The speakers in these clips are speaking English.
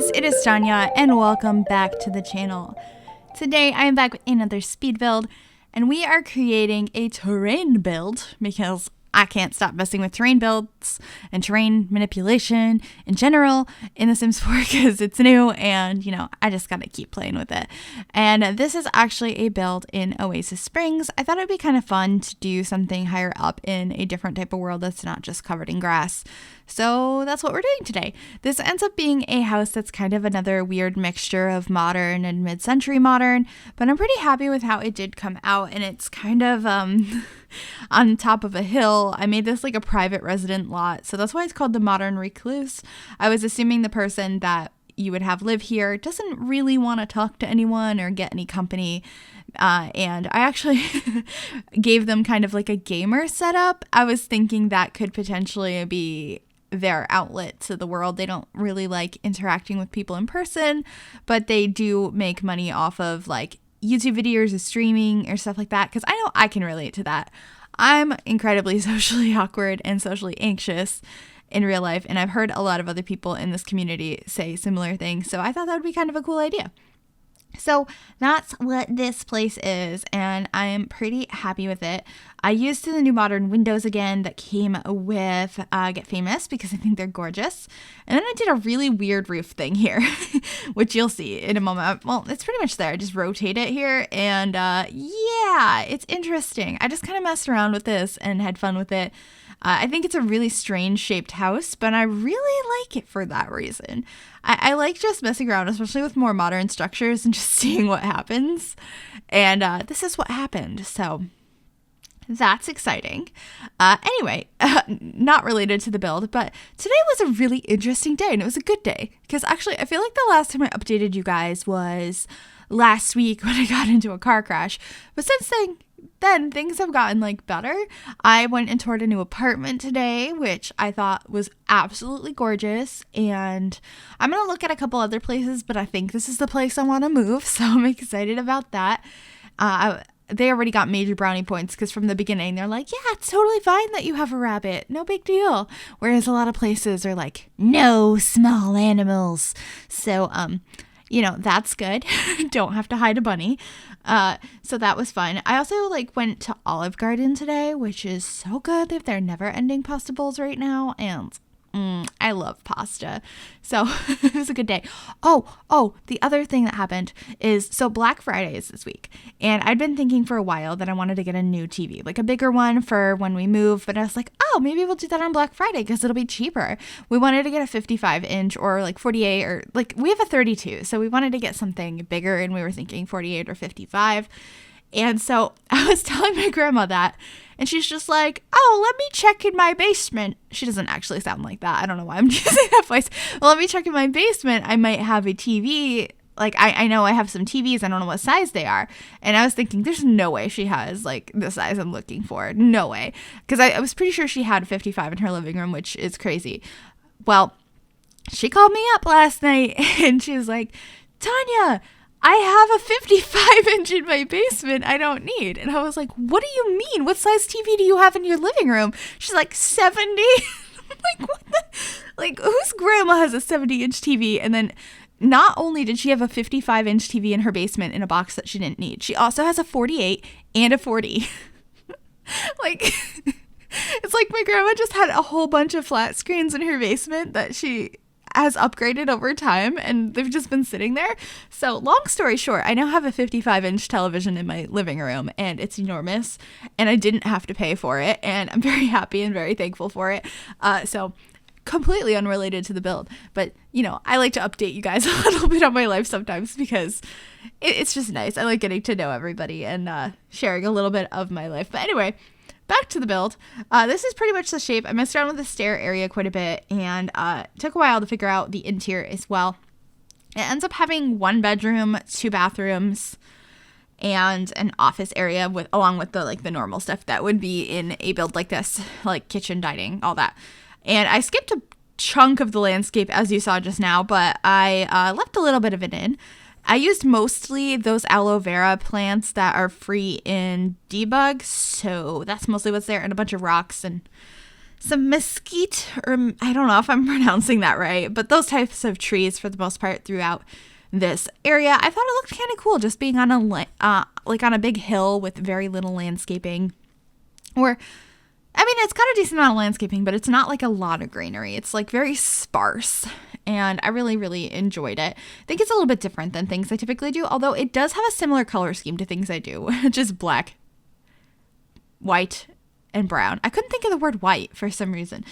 guys, it is Tanya and welcome back to the channel. Today I am back with another speed build and we are creating a terrain build because I can't stop messing with terrain builds and terrain manipulation in general in The Sims 4 because it's new and, you know, I just gotta keep playing with it. And this is actually a build in Oasis Springs. I thought it'd be kind of fun to do something higher up in a different type of world that's not just covered in grass. So that's what we're doing today. This ends up being a house that's kind of another weird mixture of modern and mid-century modern, but I'm pretty happy with how it did come out, and it's kind of on top of a hill. I made this like a private resident lot, so that's why it's called the Modern Recluse. I was assuming the person that you would have live here doesn't really want to talk to anyone or get any company. And I actually gave them kind of like a gamer setup. I was thinking that could potentially be their outlet to the world. They don't really like interacting with people in person, but they do make money off of like YouTube videos or streaming or stuff like that, because I know I can relate to that. I'm incredibly socially awkward and socially anxious in real life, and I've heard a lot of other people in this community say similar things, so I thought that would be kind of a cool idea. So that's what this place is, and I'm pretty happy with it. I used the new modern windows again that came with Get Famous because I think they're gorgeous. And then I did a really weird roof thing here, which you'll see in a moment. Well, it's pretty much there. I just rotate it here, and yeah, it's interesting. I just kind of messed around with this and had fun with it. I think it's a really strange shaped house, but I really like it for that reason. I like just messing around, especially with more modern structures and just seeing what happens. And this is what happened. So that's exciting. Anyway, not related to the build, but today was a really interesting day, and it was a good day. Because actually, I feel like the last time I updated you guys was last week when I got into a car crash. But since then things have gotten like better. I went and toured a new apartment today, which I thought was absolutely gorgeous, and I'm gonna look at a couple other places, but I think this is the place I want to move, so I'm excited about that. They already got major brownie points because from the beginning they're like, yeah, it's totally fine that you have a rabbit, no big deal, whereas a lot of places are like, no small animals. So you know, that's good. Don't have to hide a bunny. So that was fun. I also like went to Olive Garden today, which is so good. They have their never ending pasta bowls right now. And I love pasta. So it was a good day. Oh, the other thing that happened is, so Black Friday is this week. And I'd been thinking for a while that I wanted to get a new TV, like a bigger one for when we move. But I was like, oh, maybe we'll do that on Black Friday because it'll be cheaper. We wanted to get a 55 inch or like 48, or like we have a 32. So we wanted to get something bigger, and we were thinking 48 or 55. And so I was telling my grandma that, and she's just like, oh, let me check in my basement. She doesn't actually sound like that. I don't know why I'm using that voice. Well, let me check in my basement. I might have a TV. Like, I know I have some TVs. I don't know what size they are. And I was thinking, there's no way she has, like, the size I'm looking for. No way. Because I was pretty sure she had 55 in her living room, which is crazy. Well, she called me up last night, and she was like, Tanya, I have a 55 inch in my basement I don't need. And I was like, what do you mean? What size TV do you have in your living room? She's like, 70. I'm like, what the? Like, whose grandma has a 70 inch TV? And then not only did she have a 55 inch TV in her basement in a box that she didn't need, she also has a 48 and a 40. Like, it's like my grandma just had a whole bunch of flat screens in her basement that she has upgraded over time, and they've just been sitting there. So long story short, I now have a 55 inch television in my living room, and it's enormous, and I didn't have to pay for it, and I'm very happy and very thankful for it. So completely unrelated to the build, but you know, I like to update you guys a little bit on my life sometimes because it's just nice. I like getting to know everybody and sharing a little bit of my life. But anyway, back to the build. This is pretty much the shape. I messed around with the stair area quite a bit, and took a while to figure out the interior as well. It ends up having 1 bedroom, 2 bathrooms, and an office area along with the normal stuff that would be in a build like this, like kitchen, dining, all that. And I skipped a chunk of the landscape as you saw just now, but I left a little bit of it in. I used mostly those aloe vera plants that are free in debug, so that's mostly what's there, and a bunch of rocks and some mesquite, or I don't know if I'm pronouncing that right, but those types of trees for the most part throughout this area. I thought it looked kind of cool just being on on a big hill with very little landscaping. Or, I mean, it's got a decent amount of landscaping, but it's not like a lot of greenery. It's like very sparse, and I really, really enjoyed it. I think it's a little bit different than things I typically do, although it does have a similar color scheme to things I do, which is black, white, and brown. I couldn't think of the word white for some reason.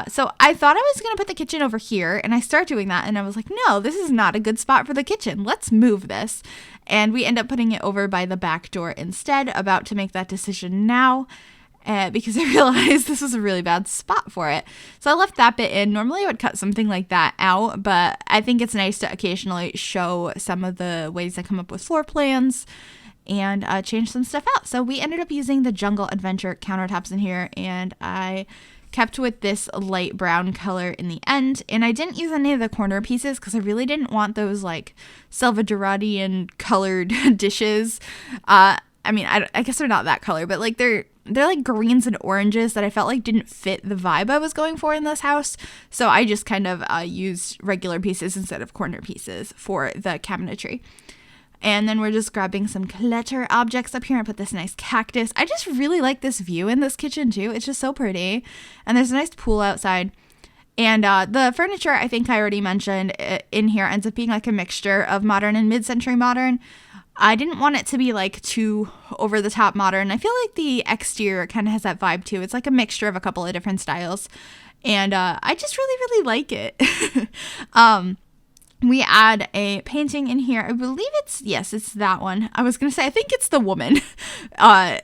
So I thought I was going to put the kitchen over here, and I started doing that, and I was like, no, this is not a good spot for the kitchen. Let's move this. And we end up putting it over by the back door instead, about to make that decision now. Because I realized this was a really bad spot for it. So I left that bit in. Normally I would cut something like that out, but I think it's nice to occasionally show some of the ways I come up with floor plans and change some stuff out. So we ended up using the Jungle Adventure countertops in here, and I kept with this light brown color in the end. And I didn't use any of the corner pieces because I really didn't want those like Salvadoradian colored dishes. I mean, I guess they're not that color, but like they're like greens and oranges that I felt like didn't fit the vibe I was going for in this house. So I just kind of used regular pieces instead of corner pieces for the cabinetry. And then we're just grabbing some clutter objects up here. I put this nice cactus. I just really like this view in this kitchen too. It's just so pretty. And there's a nice pool outside. And the furniture, I think I already mentioned in here, ends up being like a mixture of modern and mid-century modern. I didn't want it to be like too over the top modern. I feel like the exterior kind of has that vibe too. It's like a mixture of a couple of different styles. And I just really, really like it. We add a painting in here. I believe it's that one. I was going to say, I think it's the woman. I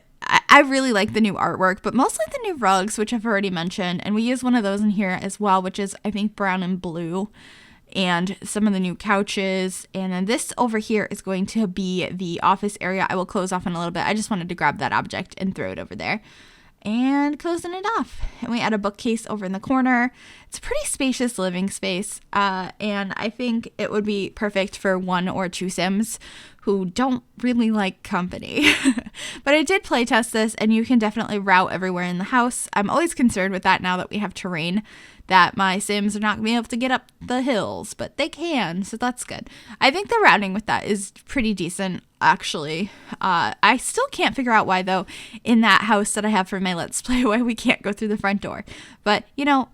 really like the new artwork, but mostly the new rugs, which I've already mentioned. And we use one of those in here as well, which is, I think, brown and blue. And some of the new couches. And then this over here is going to be the office area. I will close off in a little bit. I just wanted to grab that object and throw it over there. And closing it off. And we add a bookcase over in the corner. It's a pretty spacious living space. And I think it would be perfect for 1 or 2 Sims who don't really like company. But I did play test this, and you can definitely route everywhere in the house. I'm always concerned with that now that we have terrain, that my Sims are not going to be able to get up the hills, but they can, so that's good. I think the routing with that is pretty decent, actually. I still can't figure out why, though, in that house that I have for my Let's Play, why we can't go through the front door. But, you know,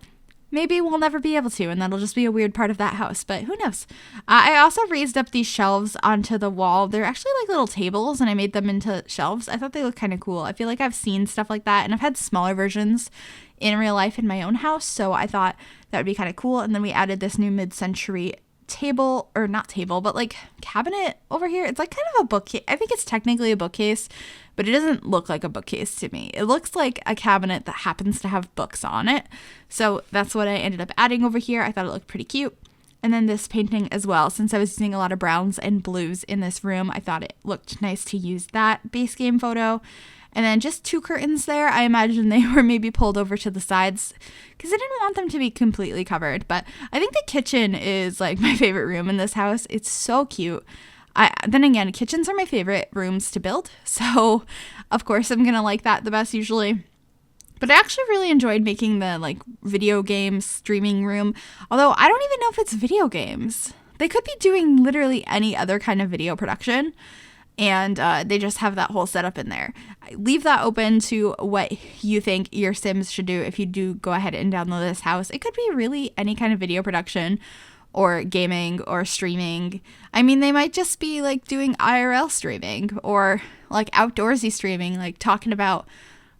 maybe we'll never be able to, and that'll just be a weird part of that house, but who knows. I also raised up these shelves onto the wall. They're actually like little tables, and I made them into shelves. I thought they looked kind of cool. I feel like I've seen stuff like that, and I've had smaller versions in real life in my own house, so I thought that would be kind of cool. And then we added this new mid-century table, or not table, but like cabinet over here. It's like kind of a bookcase. I think it's technically a bookcase, but it doesn't look like a bookcase to me. It looks like a cabinet that happens to have books on it. So that's what I ended up adding over here. I thought it looked pretty cute. And then this painting as well, since I was using a lot of browns and blues in this room, I thought it looked nice to use that base game photo. And then just 2 curtains there. I imagine they were maybe pulled over to the sides because I didn't want them to be completely covered. But I think the kitchen is like my favorite room in this house. It's so cute. Then again, kitchens are my favorite rooms to build. So, of course, I'm going to like that the best usually. But I actually really enjoyed making the like video game streaming room. Although I don't even know if it's video games. They could be doing literally any other kind of video production. And they just have that whole setup in there. I leave that open to what you think your Sims should do if you do go ahead and download this house. It could be really any kind of video production or gaming or streaming. I mean, they might just be like doing IRL streaming or like outdoorsy streaming, like talking about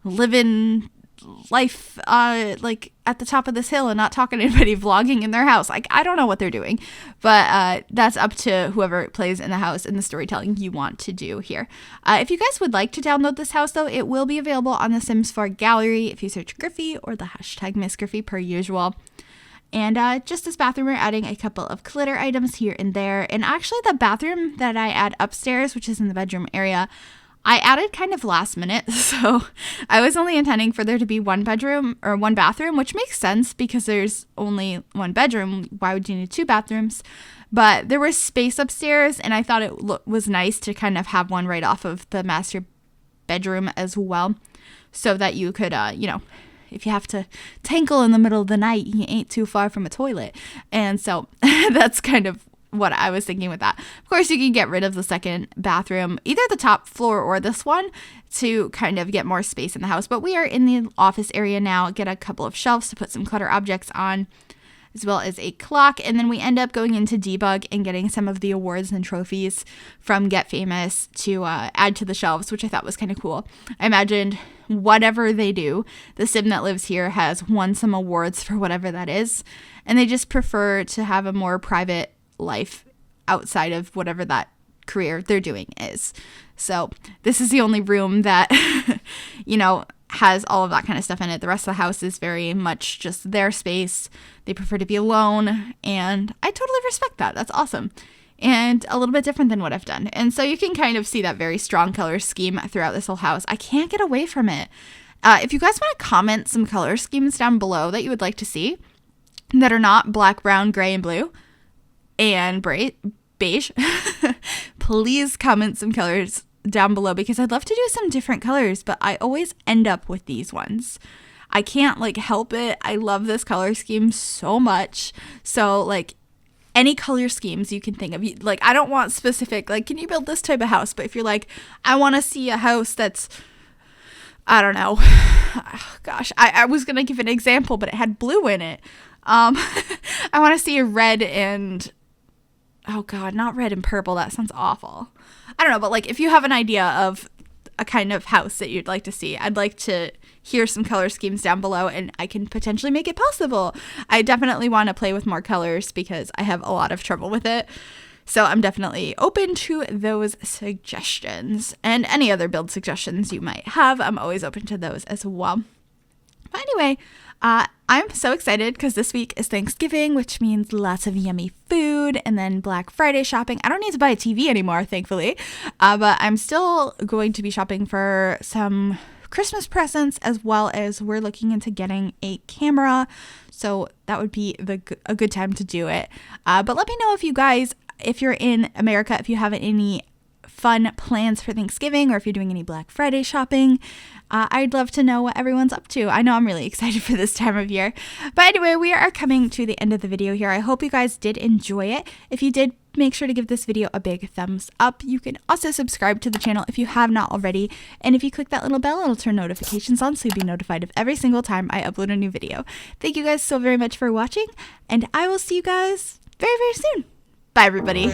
living life like at the top of this hill and not talking to anybody, vlogging in their house. Like, I don't know what they're doing, but that's up to whoever plays in the house and the storytelling you want to do here. If you guys would like to download this house, though, it will be available on the Sims 4 gallery if you search Griffy or the hashtag MsGryphi per usual. And just this bathroom, we're adding a couple of glitter items here and there. And actually the bathroom that I add upstairs, which is in the bedroom area, I added kind of last minute, so I was only intending for there to be 1 bedroom or 1 bathroom, which makes sense because there's only 1 bedroom. Why would you need 2 bathrooms? But there was space upstairs, and I thought it was nice to kind of have one right off of the master bedroom as well, so that you could, if you have to tinkle in the middle of the night, you ain't too far from a toilet. And so that's kind of what I was thinking with that. Of course, you can get rid of the second bathroom, either the top floor or this one, to kind of get more space in the house. But we are in the office area now, get a couple of shelves to put some clutter objects on, as well as a clock. And then we end up going into debug and getting some of the awards and trophies from Get Famous to add to the shelves, which I thought was kind of cool. I imagined whatever they do, the sim that lives here has won some awards for whatever that is, and they just prefer to have a more private life outside of whatever that career they're doing is. So this is the only room that, has all of that kind of stuff in it. The rest of the house is very much just their space. They prefer to be alone, and I totally respect that. That's awesome. And a little bit different than what I've done. And so you can kind of see that very strong color scheme throughout this whole house. I can't get away from it. If you guys want to comment some color schemes down below that you would like to see that are not black, brown, gray, and blue, and beige, please comment some colors down below, because I'd love to do some different colors, but I always end up with these ones. I can't help it. I love this color scheme so much. So any color schemes you can think of, I don't want specific, can you build this type of house? But if you're I want to see a house that's, I don't know, gosh, I was going to give an example, but it had blue in it. I want to see a red and, oh God, not red and purple. That sounds awful. I don't know, but if you have an idea of a kind of house that you'd like to see, I'd like to hear some color schemes down below, and I can potentially make it possible. I definitely want to play with more colors because I have a lot of trouble with it. So I'm definitely open to those suggestions, and any other build suggestions you might have. I'm always open to those as well. But anyway, I'm so excited because this week is Thanksgiving, which means lots of yummy food, and then Black Friday shopping. I don't need to buy a TV anymore, thankfully, but I'm still going to be shopping for some Christmas presents, as well as we're looking into getting a camera. So that would be a good time to do it. But let me know if you're in America, if you have any fun plans for Thanksgiving, or if you're doing any Black Friday shopping. I'd love to know what everyone's up to. I know I'm really excited for this time of year. But anyway, we are coming to the end of the video here. I hope you guys did enjoy it. If you did, make sure to give this video a big thumbs up. You can also subscribe to the channel if you have not already. And if you click that little bell, it'll turn notifications on so you'll be notified of every single time I upload a new video. Thank you guys so very much for watching, and I will see you guys very, very soon. Bye, everybody.